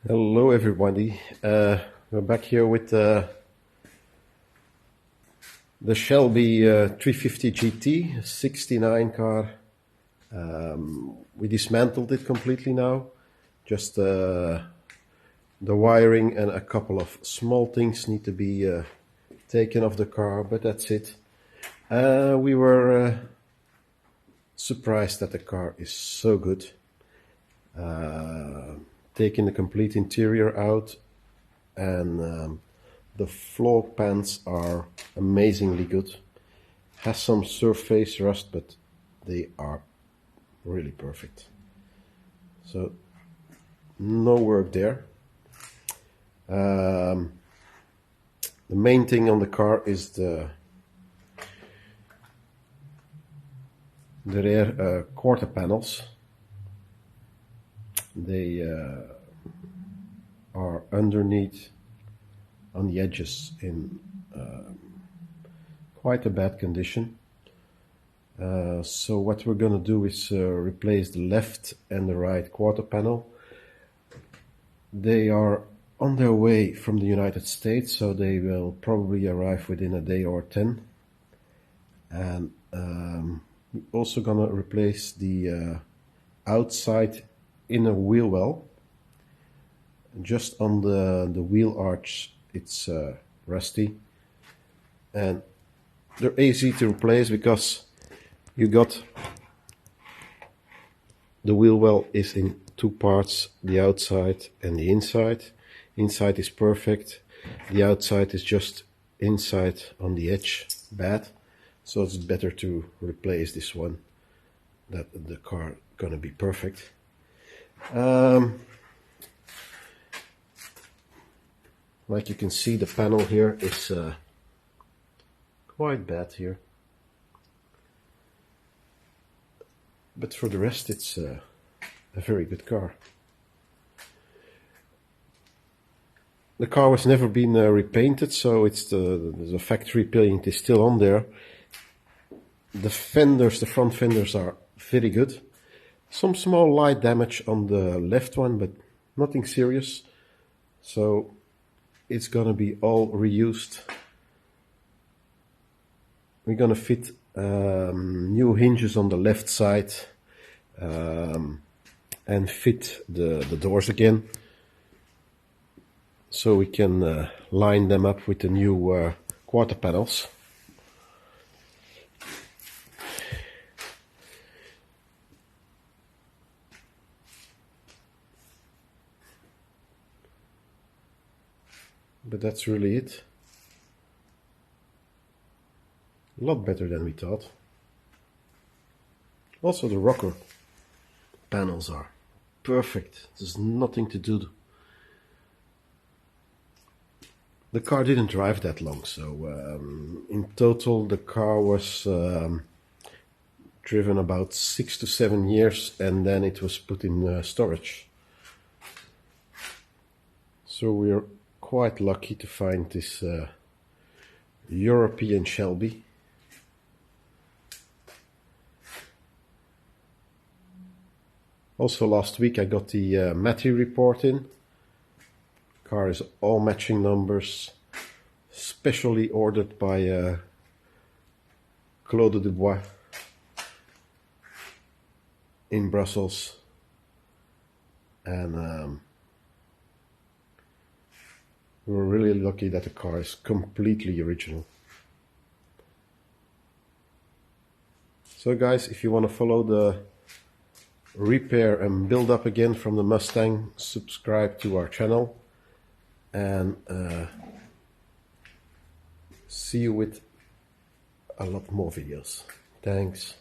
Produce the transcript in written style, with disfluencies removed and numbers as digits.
Hello everybody, we're back here with the Shelby 350 GT 69 car. We dismantled it completely now, just the wiring and a couple of small things need to be taken off the car, but that's it. We were surprised that the car is so good. Taking the complete interior out, and the floor pans are amazingly good. Has some surface rust, but they are really perfect. So no work there. The main thing on the car is the rear quarter panels. They are underneath on the edges in quite a bad condition. So what we're going to do is replace the left and the right quarter panel. They are on their way from the United States, so they will probably arrive within a day or 10. And we're also going to replace the outside inner wheel well. Just on the wheel arch it's rusty, and they're easy to replace because you got the wheel well is in two parts, the outside and the inside. Inside is perfect, the outside is just inside on the edge bad, so it's better to replace this one, that the car gonna be perfect. Like you can see, the panel here is quite bad here, but for the rest it's a very good car. The car was never been repainted, so it's the factory paint is still on there. The fenders, the front fenders, are very good. Some small light damage on the left one, but nothing serious. So it's gonna be all reused. We're gonna fit new hinges on the left side and fit the doors again, so we can line them up with the new quarter panels. But that's really it. A lot better than we thought. Also the rocker panels are perfect. There's nothing to do. The car didn't drive that long, so in total the car was driven about 6 to 7 years, and then it was put in storage. So we're quite lucky to find this European Shelby. Also last week I got the Matty report in. Car is all matching numbers, specially ordered by Claude Dubois in Brussels, and we're really lucky that the car is completely original. So guys, if you want to follow the repair and build up again from the Mustang, subscribe to our channel, and see you with a lot more videos. Thanks.